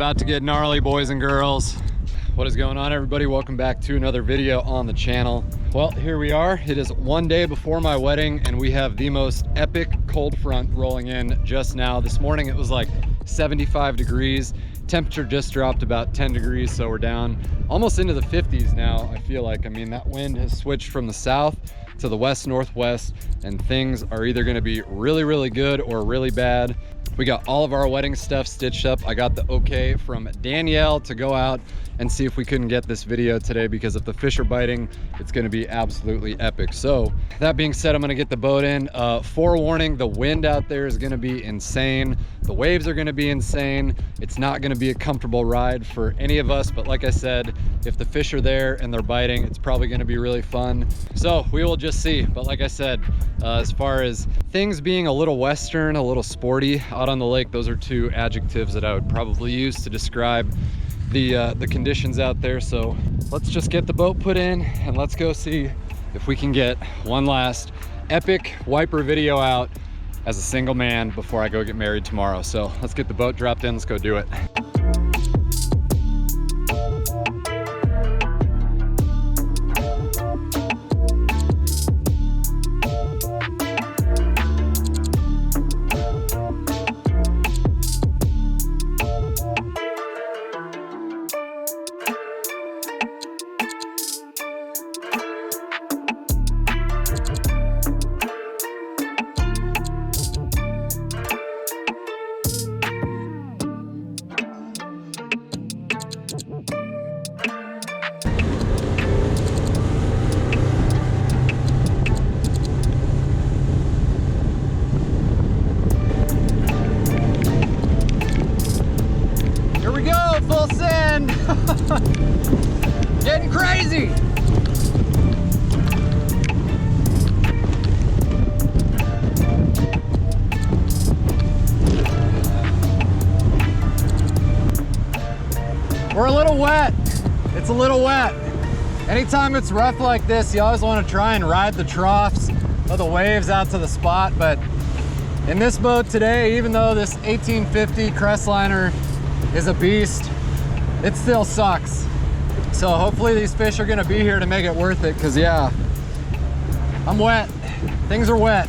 About to get gnarly, boys and girls. What is going on, everybody? Welcome back to another video on the channel. Well, here we are. It is one day before my wedding and we have the most epic cold front rolling in just now. This morning it was like 75 degrees. Temperature just dropped about 10 degrees, so we're down almost into the 50s now, I feel like. I mean, that wind has switched from the south to the west northwest, and things are either going to be really, really good or really bad. We got all of our wedding stuff stitched up. I got the okay from Danielle to go out and see if we couldn't get this video today, because if the fish are biting, it's going to be absolutely epic. So that being said, I'm going to get the boat in. Forewarning, the wind out there is going to be insane. The waves are going to be insane. It's not going to be a comfortable ride for any of us, but like I said, if the fish are there and they're biting, it's probably going to be really fun. So we will just see. But like I said, as far as things being a little western, a little sporty out on the lake, those are two adjectives that I would probably use to describe the conditions out there. So let's just get the boat put in and let's go see if we can get one last epic wiper video out as a single man before I go get married tomorrow. So let's get the boat dropped in, let's go do it. Full send. Getting crazy. We're a little wet. It's a little wet. Anytime it's rough like this, you always want to try and ride the troughs of the waves out to the spot. But in this boat today, even though this 1850 Crestliner is a beast, it still sucks. So hopefully these fish are gonna be here to make it worth it, because yeah, I'm wet. Things are wet.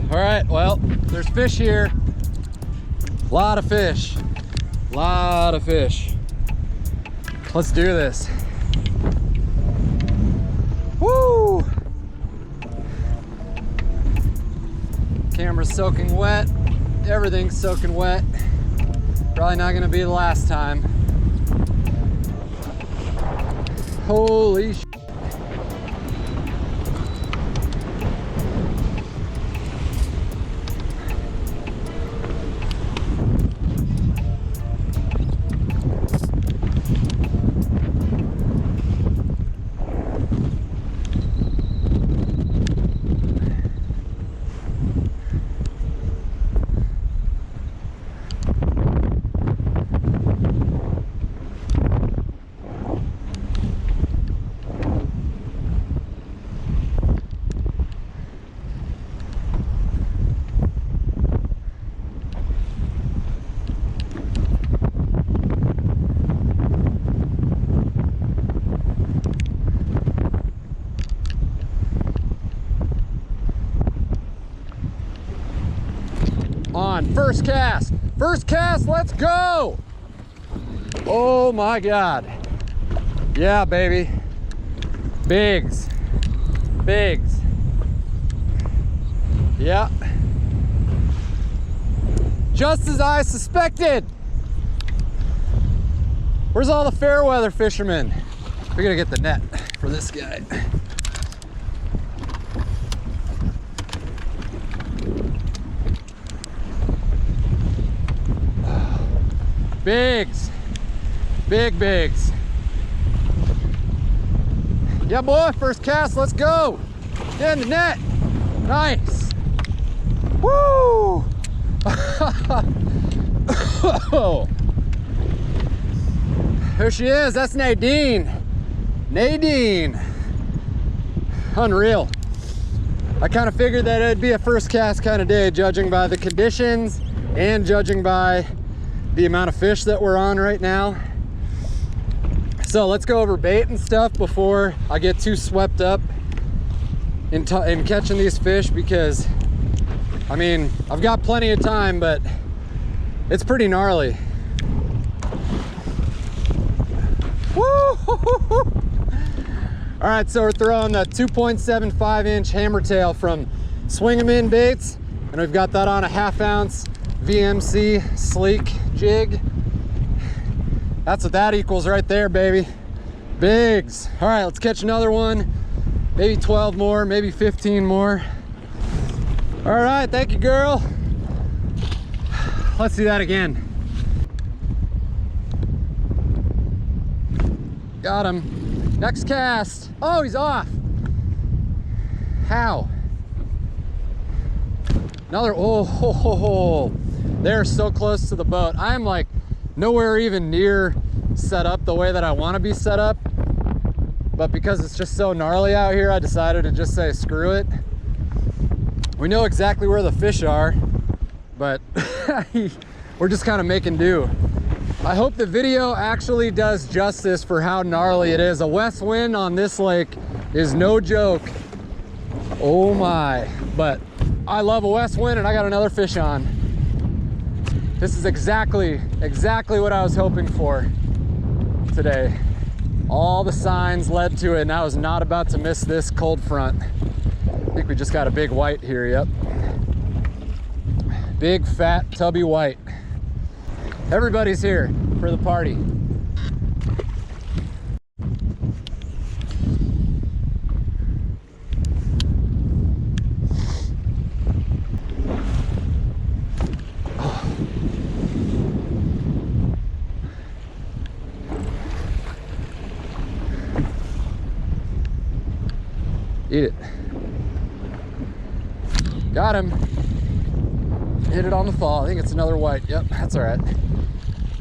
All right, well, there's fish here. A lot of fish. Lot of fish. Let's do this. Woo! Camera's soaking wet. Everything's soaking wet. Probably not gonna be the last time. Holy sh**. On, first cast, let's go. Oh my God. Yeah, baby. Bigs. Yeah. Just as I suspected. Where's all the fair weather fishermen? We're gonna get the net for this guy. Bigs, big bigs. Yeah, boy, first cast, let's go. In the net. Nice. Woo! There she is. That's Nadine. Nadine. Unreal. I kind of figured that it'd be a first cast kind of day, judging by the conditions and judging by the amount of fish that we're on right now. So let's go over bait and stuff before I get too swept up in catching these fish, because I mean, I've got plenty of time, but it's pretty gnarly. Woo! All right, so we're throwing the 2.75 inch hammertail from Swing 'em In Baits, and we've got that on a 1/2 ounce VMC sleek jig. That's what that equals right there, baby. Bigs. All right, let's catch another one. Maybe 12 more, maybe 15 more. All right, thank you, girl. Let's do that again. Got him. Next cast. Oh, he's off. How? Another, oh, they're so close to the boat. I'm like nowhere even near set up the way that I want to be set up. But because it's just so gnarly out here, I decided to just say, screw it. We know exactly where the fish are, but we're just kind of making do. I hope the video actually does justice for how gnarly it is. A west wind on this lake is no joke. Oh my, but I love a west wind and I got another fish on. This is exactly what I was hoping for today. All the signs led to it, and I was not about to miss this cold front. I think we just got a big white here, yep. Big, fat, tubby white. Everybody's here for the party. Eat it. Got him. Hit it on the fall. I think it's another white. Yep, that's all right.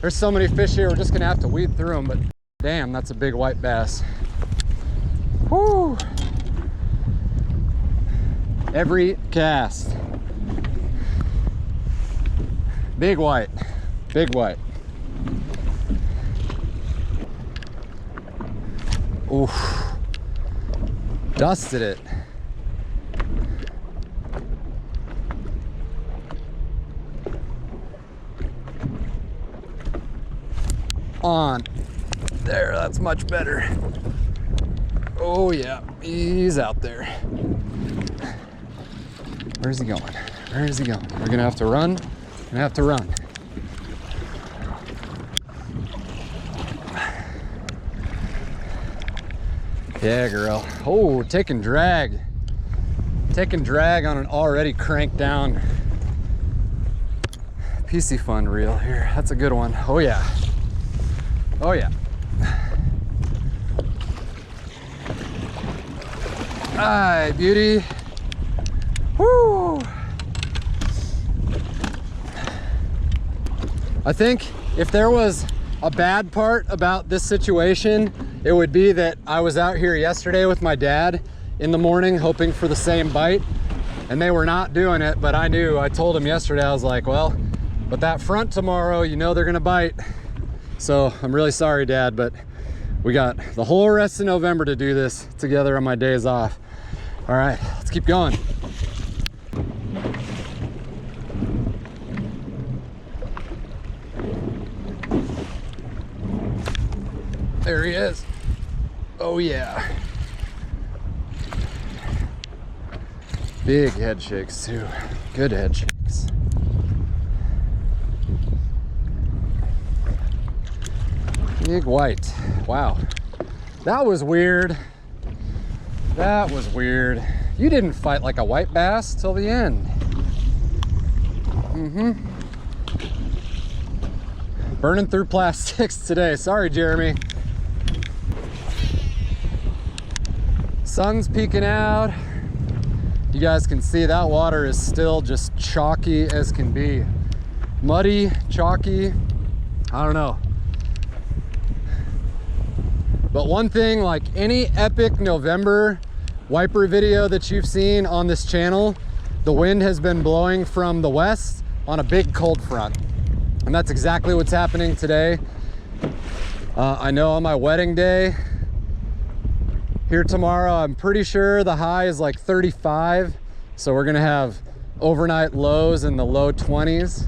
There's so many fish here, we're just gonna have to weed through them, but damn, that's a big white bass. Whoo! Every cast. Big white. Big white. Oof. Dusted it. On. There, that's much better. Oh yeah, he's out there. Where's he going? Where is he going? We're gonna have to run. We're gonna have to run. Yeah, girl. Oh, taking drag. Taking drag on an already cranked down PC Fun reel here. That's a good one. Oh yeah. Oh yeah. Hi, beauty. Woo! I think if there was a bad part about this situation, it would be that I was out here yesterday with my dad in the morning hoping for the same bite, and they were not doing it, but I knew. I told him yesterday, I was like, well, but that front tomorrow, you know they're gonna bite. So I'm really sorry, Dad, but we got the whole rest of November to do this together on my days off. All right, let's keep going. There he is. Oh yeah. Big head shakes too. Good head shakes. Big white. Wow. That was weird. That was weird. You didn't fight like a white bass till the end. Burning through plastics today. Sorry, Jeremy. Sun's peeking out. You guys can see that water is still just chalky as can be. Muddy, chalky, I don't know. But one thing, like any epic November wiper video that you've seen on this channel, the wind has been blowing from the west on a big cold front. And that's exactly what's happening today. I know on my wedding day, here tomorrow, I'm pretty sure the high is like 35. So we're gonna have overnight lows in the low 20s.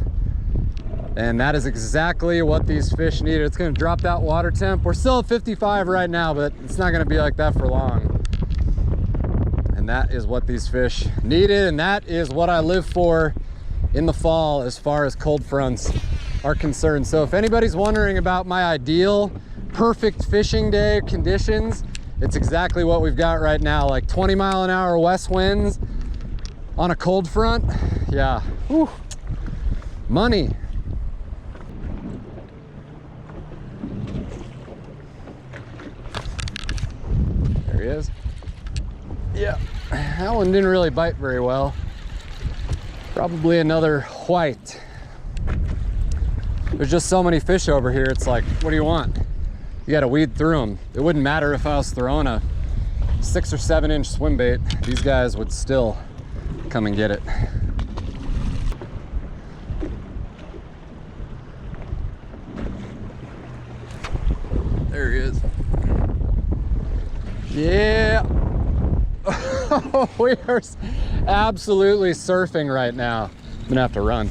And that is exactly what these fish needed. It's gonna drop that water temp. We're still at 55 right now, but it's not gonna be like that for long. And that is what these fish needed, and that is what I live for in the fall as far as cold fronts are concerned. So if anybody's wondering about my ideal perfect fishing day conditions, it's exactly what we've got right now, like 20-mile-an-hour west winds on a cold front. Yeah, whew. Money. There he is. Yeah, that one didn't really bite very well. Probably another white. There's just so many fish over here. It's like, what do you want? You got to weed through them. It wouldn't matter if I was throwing a 6 or 7 inch swim bait. These guys would still come and get it. There he is. Yeah. We are absolutely surfing right now. I'm gonna have to run.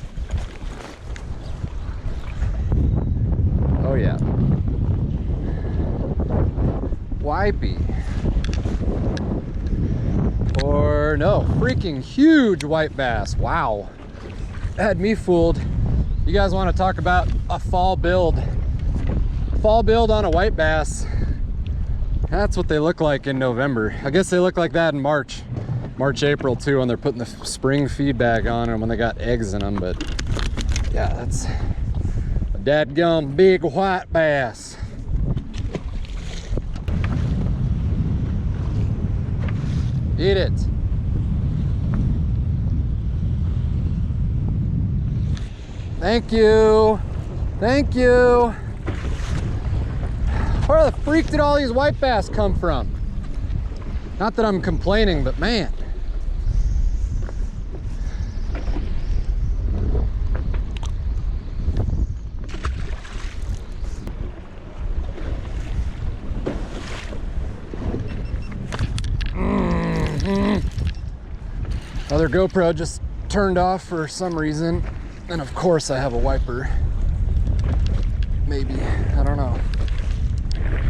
Oh yeah. Wipey. Or no, freaking huge white bass. Wow. Had me fooled. You guys want to talk about a fall build? Fall build on a white bass. That's what they look like in November. I guess they look like that in March, April too, when they're putting the spring feed bag on and when they got eggs in them. But yeah, that's a dadgum big white bass. Eat it. Thank you. Thank you. Where the freak did all these white bass come from? Not that I'm complaining, but man. Other GoPro just turned off for some reason. And of course I have a wiper. Maybe, I don't know.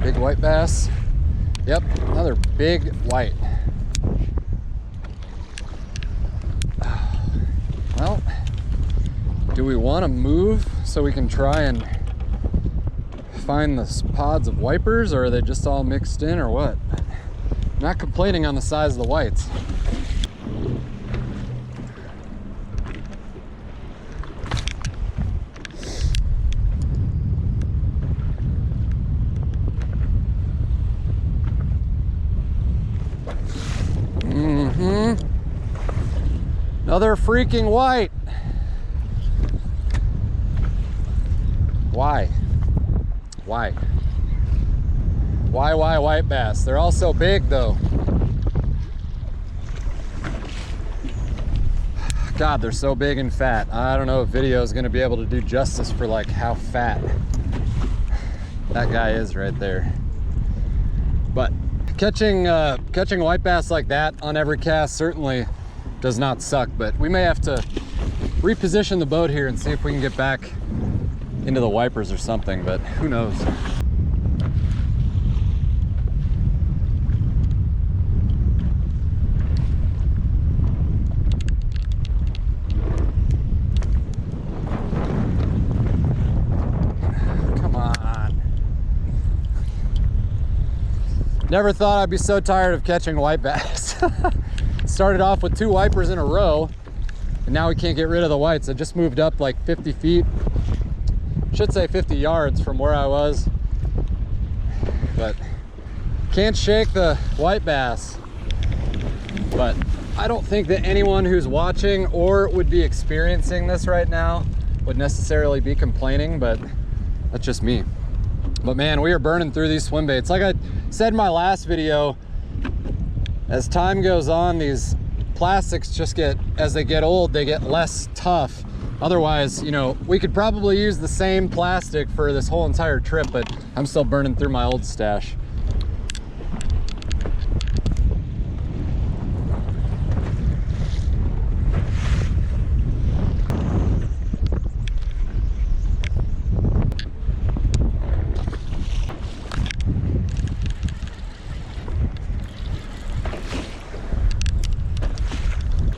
Big white bass. Yep, another big white. Well, do we want to move so we can try and find the pods of wipers, or are they just all mixed in, or what? I'm not complaining on the size of the whites. Another freaking white. Why? Why? Why white bass? They're all so big though. God, they're so big and fat. I don't know if video is gonna be able to do justice for like how fat that guy is right there. But catching white bass like that on every cast certainly does not suck, but we may have to reposition the boat here and see if we can get back into the wipers or something, but who knows. Come on. Never thought I'd be so tired of catching white bass. Started off with 2 wipers in a row, and now we can't get rid of the whites. I just moved up like 50 feet. Should say 50 yards from where I was. But can't shake the white bass. But I don't think that anyone who's watching or would be experiencing this right now would necessarily be complaining, but that's just me. But man, we are burning through these swim baits. Like I said in my last video, as time goes on, these plastics just get, as they get old, they get less tough. Otherwise, you know, we could probably use the same plastic for this whole entire trip, but I'm still burning through my old stash.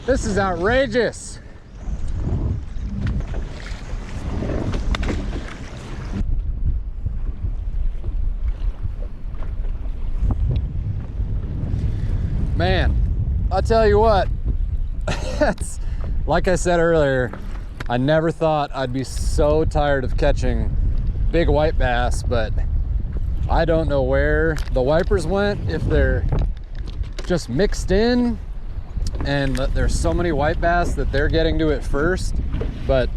This is outrageous. Man, I'll tell you what, that's, like I said earlier, I never thought I'd be so tired of catching big white bass, but I don't know where the wipers went, if they're just mixed in and there's so many white bass that they're getting to it first. But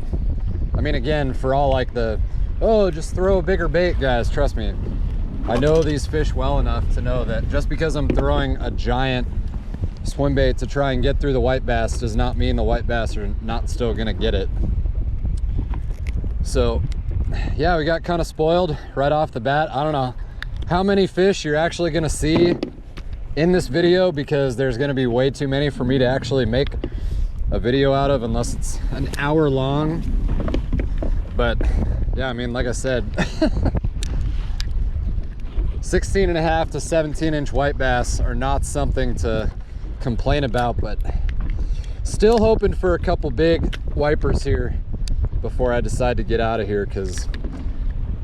I mean, again, for all like the, oh, just throw a bigger bait guys, trust me, I know these fish well enough to know that just because I'm throwing a giant swim bait to try and get through the white bass does not mean the white bass are not still gonna get it. So yeah, we got kind of spoiled right off the bat. I don't know how many fish you're actually gonna see in this video, because there's going to be way too many for me to actually make a video out of unless it's an hour long. But yeah, I mean, like I said, 16.5 to 17 inch white bass are not something to complain about, but still hoping for a couple big wipers here before I decide to get out of here, because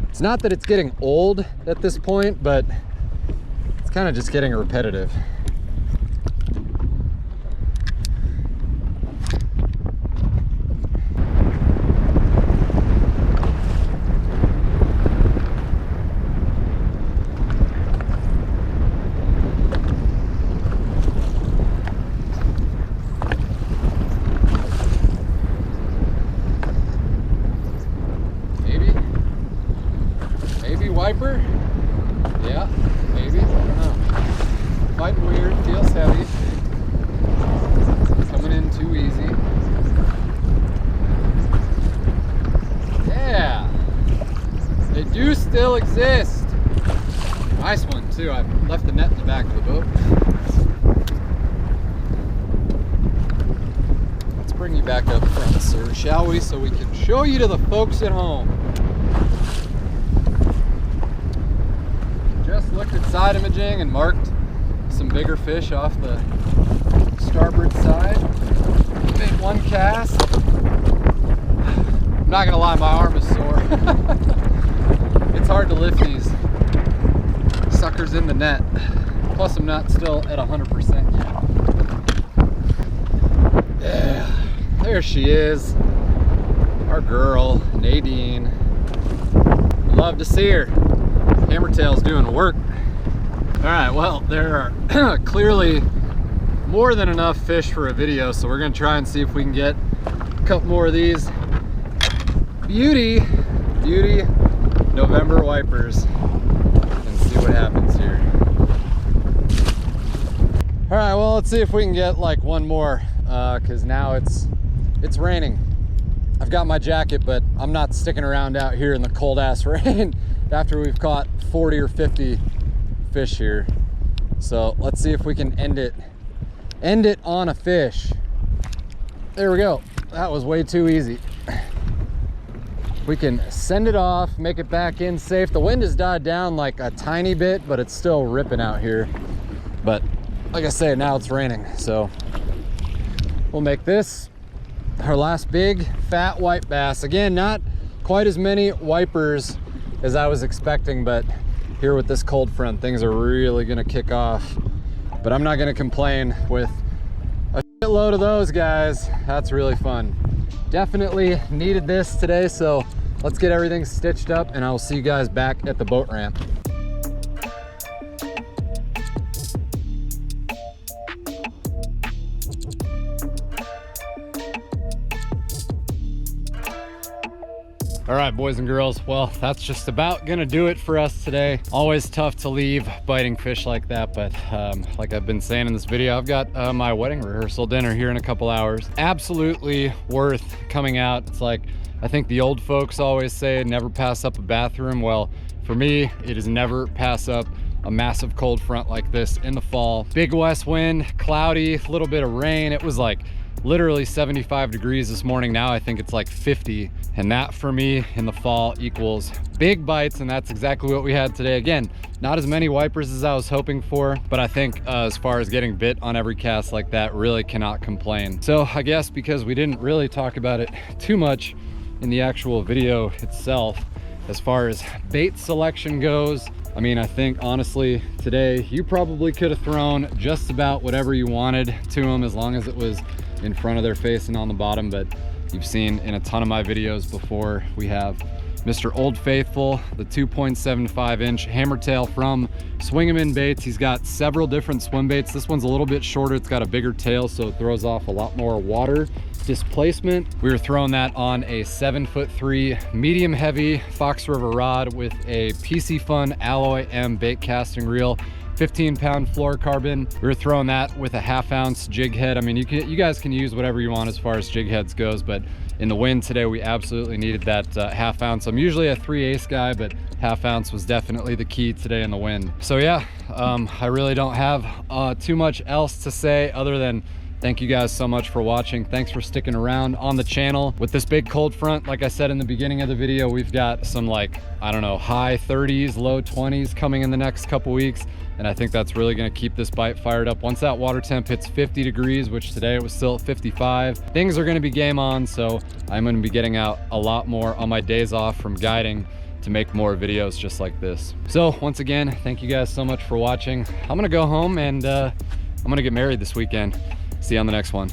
it's not that it's getting old at this point, but it's kind of just getting repetitive. Maybe wiper? Yeah, maybe. I don't know. Fighting weird, feels heavy. Coming in too easy. Yeah, they do still exist. Nice one too. I left the net in the back of the boat. Let's bring you back up front, sir, shall we? So we can show you to the folks at home. Just looked at side imaging and marked some bigger fish off the starboard side. Made one cast. I'm not gonna lie, my arm is sore. It's hard to lift these suckers in the net. Plus I'm not still at 100% yet. Yeah, there she is. Our girl, Nadine. Love to see her. Hammertail's doing work. All right, well, there are clearly more than enough fish for a video, so we're gonna try and see if we can get a couple more of these beauty November wipers and see what happens here. All right, well, let's see if we can get like one more, because now it's raining. I've got my jacket, but I'm not sticking around out here in the cold ass rain after we've caught 40 or 50 fish here. So let's see if we can end it on a fish. There we go. That was way too easy. We can send it off, make it back in safe. The wind has died down like a tiny bit, but it's still ripping out here. But like I say, now it's raining, so we'll make this our last big fat white bass. Again, not quite as many wipers as I was expecting, but here with this cold front, things are really gonna kick off. But I'm not gonna complain with a shitload of those guys. That's really fun. Definitely needed this today, so let's get everything stitched up and I'll see you guys back at the boat ramp. All right, boys and girls, well, that's just about gonna do it for us today. Always tough to leave biting fish like that, but like I've been saying in this video, I've got my wedding rehearsal dinner here in a couple hours. Absolutely worth coming out. It's like, I think the old folks always say, never pass up a bathroom. Well, for me, it is never pass up a massive cold front like this in the fall. Big west wind, cloudy, a little bit of rain. It was like literally 75 degrees this morning. Now I think it's like 50. And that for me in the fall equals big bites. And that's exactly what we had today. Again, not as many wipers as I was hoping for, but I think as far as getting bit on every cast like that, really cannot complain. So I guess because we didn't really talk about it too much in the actual video itself, as far as bait selection goes, I mean, I think honestly today you probably could have thrown just about whatever you wanted to them as long as it was in front of their face and on the bottom. But you've seen in a ton of my videos before, we have Mr. Old Faithful, the 2.75 inch hammertail from Swing 'em in Baits. He's got several different swim baits. This one's a little bit shorter, it's got a bigger tail, so it throws off a lot more water displacement. We were throwing that on a 7'3" medium heavy Fox River rod with a PC Fun Alloy M bait casting reel, 15-pound fluorocarbon. We were throwing that with a 1/2 ounce jig head. I mean, you guys can use whatever you want as far as jig heads goes, but in the wind today, we absolutely needed that 1/2 ounce. I'm usually a 3/8 guy, but 1/2 ounce was definitely the key today in the wind. So yeah, I really don't have too much else to say other than thank you guys so much for watching. Thanks for sticking around on the channel. With this big cold front, like I said in the beginning of the video, we've got some, like, I don't know, high 30s, low 20s coming in the next couple weeks. And I think that's really gonna keep this bite fired up. Once that water temp hits 50 degrees, which today it was still at 55, things are gonna be game on. So I'm gonna be getting out a lot more on my days off from guiding to make more videos just like this. So once again, thank you guys so much for watching. I'm gonna go home and I'm gonna get married this weekend. See you on the next one.